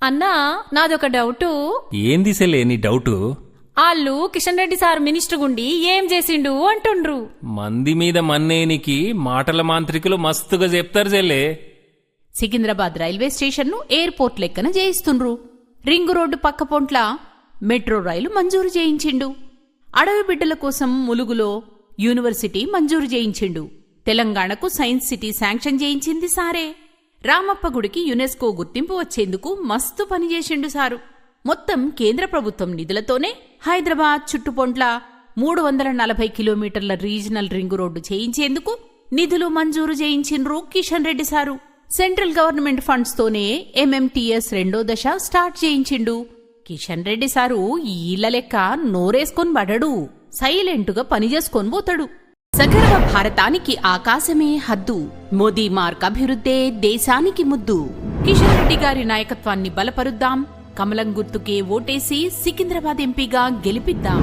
అన్నా నాదొక డౌటు. ఏంది సెలే నీ డౌటు? ఆళ్ళు కిషన్ రెడ్డి సార్ మినిస్టర్ గుండి ఏం చేసిండు అంటుండ్రు. మంది మీద మన్నేనికి మాటల మాంత్రికులు మస్తుగా చెప్తారు చెల్లే. సికింద్రాబాద్ రైల్వే స్టేషన్ను ఎయిర్పోర్ట్ లెక్కన చేయిస్తుండ్రు. రింగు రోడ్డు పక్క పొంట్ల మెట్రో రైలు మంజూరు చేయించిండు. అడవి బిడ్డల కోసం ములుగులో యూనివర్సిటీ మంజూరు చేయించిండు. తెలంగాణకు సైన్స్ సిటీ శాంక్షన్ చేయించింది సారే. రామప్ప గుడికి యునెస్కో గుర్తింపు వచ్చేందుకు మస్తు పనిచేసిండు సారు. మొత్తం కేంద్ర ప్రభుత్వం నిధులతోనే హైదరాబాద్ చుట్టుపొంట్ల 340 కిలోమీటర్ల రీజనల్ రింగు రోడ్డు చేయించేందుకు నిధులు మంజూరు చేయించిండ్రు Kishan Reddy sir. Central government funds తోనే ఎంఎంటీఎస్ 2వ దశ స్టార్ట్ చేయించిండు. కిషన్ రెడ్డి సారు ఈళ్ల లెక్క నోరేసుకొని బడడు, సైలెంటుగా పనిచేసుకొని పోతాడు. సగర్వ భారతానికి ఆకాశమే హద్దు, మోదీ మార్క్ అభివృద్ధే దేశానికి ముద్దు. కిషన్ రెడ్డి గారి నాయకత్వాన్ని బలపరుద్దాం, కమలం గుర్తుకే ఓటేసి సికింద్రాబాద్ ఎంపీగా గెలిపిద్దాం.